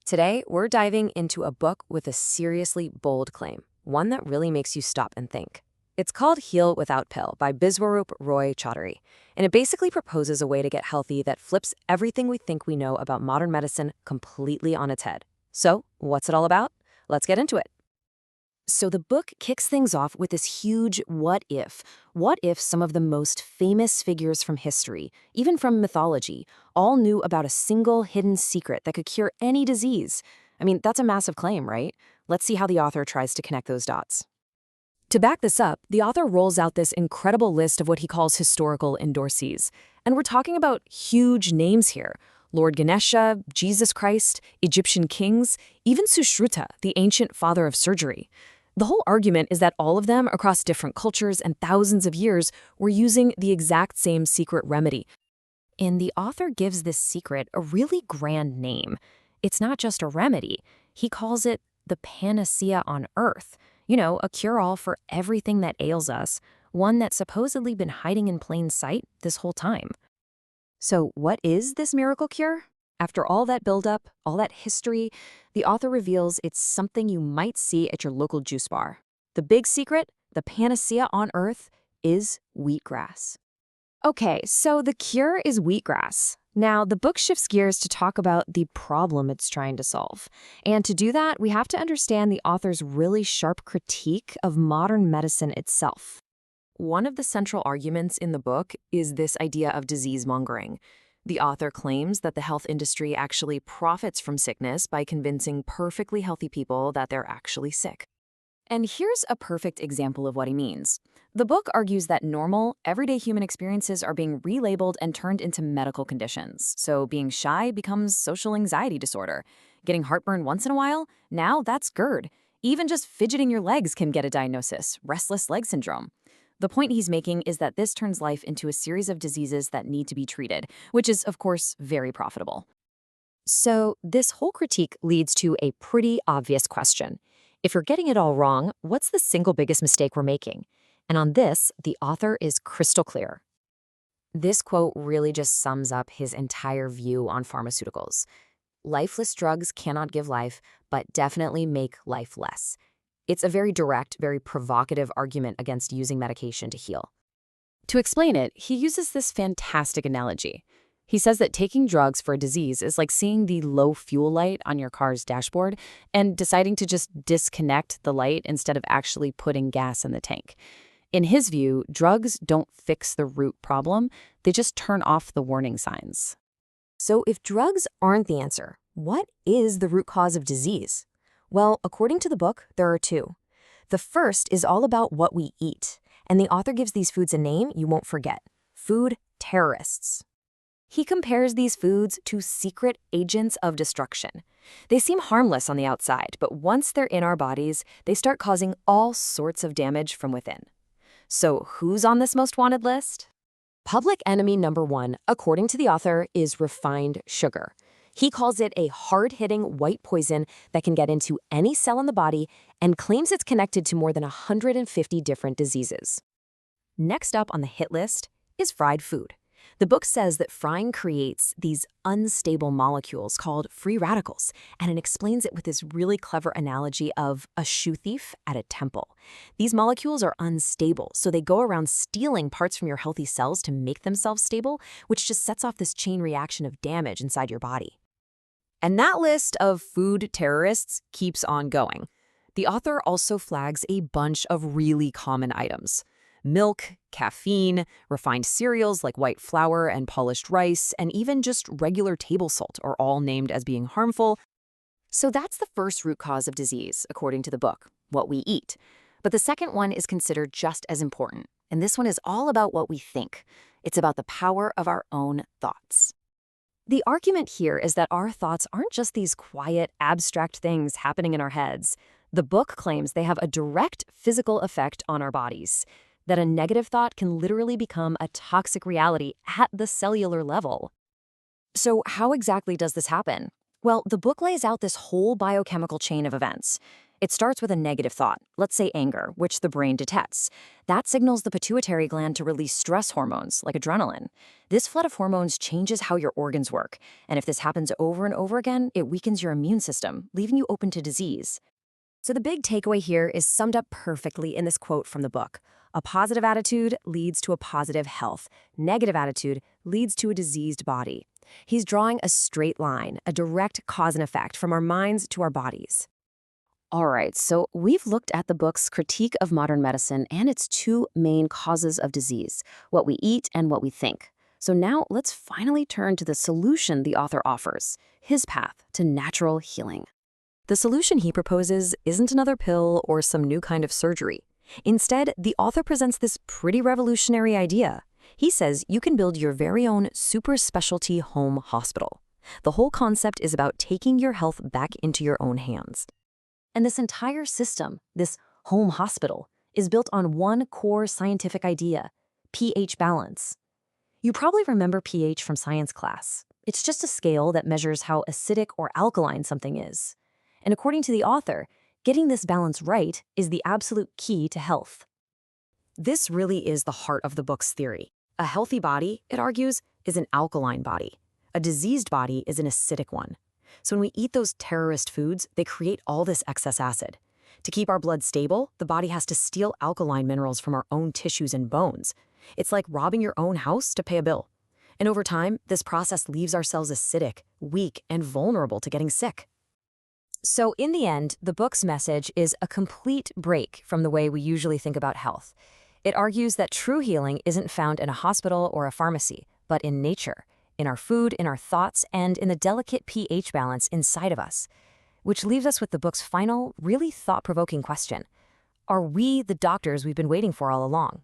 Today, we're diving into a book with a seriously bold claim, one that really makes you stop and think. It's called Heal Without Pill by Biswarup Roy Chaudhary, and it basically proposes a way to get healthy that flips everything we think we know about modern medicine completely on its head. So, what's it all about? Let's get into it. So the book kicks things off with this huge what if. What if some of the most famous figures from history, even from mythology, all knew about a single hidden secret that could cure any disease? I mean, that's a massive claim, right? Let's see how the author tries to connect those dots. To back this up, the author rolls out this incredible list of what he calls historical endorsees. And we're talking about huge names here. Lord Ganesha, Jesus Christ, Egyptian kings, even Sushruta, the ancient father of surgery. The whole argument is that all of them, across different cultures and thousands of years, were using the exact same secret remedy. And the author gives this secret a really grand name. It's not just a remedy. He calls it the panacea on earth. You know, a cure-all for everything that ails us, one that's supposedly been hiding in plain sight this whole time. So what is this miracle cure? After all that buildup, all that history, the author reveals it's something you might see at your local juice bar. The big secret, the panacea on earth, is wheatgrass. Okay, so the cure is wheatgrass. Now, the book shifts gears to talk about the problem it's trying to solve. And to do that, we have to understand the author's really sharp critique of modern medicine itself. One of the central arguments in the book is this idea of disease-mongering. The author claims that the health industry actually profits from sickness by convincing perfectly healthy people that they're actually sick. And here's a perfect example of what he means. The book argues that normal, everyday human experiences are being relabeled and turned into medical conditions. So being shy becomes social anxiety disorder. Getting heartburn once in a while? Now that's GERD. Even just fidgeting your legs can get a diagnosis, restless leg syndrome. The point he's making is that this turns life into a series of diseases that need to be treated, which is, of course, very profitable. So this whole critique leads to a pretty obvious question. If you're getting it all wrong, what's the single biggest mistake we're making? And on this, the author is crystal clear. This quote really just sums up his entire view on pharmaceuticals. Lifeless drugs cannot give life, but definitely make life less. It's a very direct, very provocative argument against using medication to heal. To explain it, he uses this fantastic analogy. He says that taking drugs for a disease is like seeing the low fuel light on your car's dashboard and deciding to just disconnect the light instead of actually putting gas in the tank. In his view, drugs don't fix the root problem, they just turn off the warning signs. So if drugs aren't the answer, what is the root cause of disease? Well, according to the book, there are two. The first is all about what we eat, and the author gives these foods a name you won't forget: food terrorists. He compares these foods to secret agents of destruction. They seem harmless on the outside, but once they're in our bodies, they start causing all sorts of damage from within. So who's on this most wanted list? Public enemy number one, according to the author, is refined sugar. He calls it a hard-hitting white poison that can get into any cell in the body and claims it's connected to more than 150 different diseases. Next up on the hit list is fried food. The book says that frying creates these unstable molecules called free radicals, and it explains it with this really clever analogy of a shoe thief at a temple. These molecules are unstable, so they go around stealing parts from your healthy cells to make themselves stable, which just sets off this chain reaction of damage inside your body. And that list of food terrorists keeps on going. The author also flags a bunch of really common items. Milk, caffeine, refined cereals like white flour and polished rice, and even just regular table salt are all named as being harmful. So that's the first root cause of disease, according to the book, what we eat. But the second one is considered just as important, and this one is all about what we think. It's about the power of our own thoughts. The argument here is that our thoughts aren't just these quiet, abstract things happening in our heads. The book claims they have a direct physical effect on our bodies, that a negative thought can literally become a toxic reality at the cellular level. So how exactly does this happen? Well, the book lays out this whole biochemical chain of events. It starts with a negative thought, let's say anger, which the brain detects. That signals the pituitary gland to release stress hormones, like adrenaline. This flood of hormones changes how your organs work, and if this happens over and over again, it weakens your immune system, leaving you open to disease. So the big takeaway here is summed up perfectly in this quote from the book. A positive attitude leads to a positive health. Negative attitude leads to a diseased body. He's drawing a straight line, a direct cause and effect from our minds to our bodies. All right, so we've looked at the book's critique of modern medicine and its two main causes of disease, what we eat and what we think. So now let's finally turn to the solution the author offers, his path to natural healing. The solution he proposes isn't another pill or some new kind of surgery. Instead, the author presents this pretty revolutionary idea. He says you can build your very own super specialty home hospital. The whole concept is about taking your health back into your own hands. And this entire system, this home hospital, is built on one core scientific idea: pH balance. You probably remember pH from science class. It's just a scale that measures how acidic or alkaline something is. And according to the author, getting this balance right is the absolute key to health. This really is the heart of the book's theory. A healthy body, it argues, is an alkaline body. A diseased body is an acidic one. So when we eat those terrorist foods, they create all this excess acid. To keep our blood stable, the body has to steal alkaline minerals from our own tissues and bones. It's like robbing your own house to pay a bill. And over time, this process leaves our cells acidic, weak, and vulnerable to getting sick. So in the end, the book's message is a complete break from the way we usually think about health. It argues that true healing isn't found in a hospital or a pharmacy, but in nature, in our food, in our thoughts, and in the delicate pH balance inside of us. Which leaves us with the book's final, really thought-provoking question. Are we the doctors we've been waiting for all along?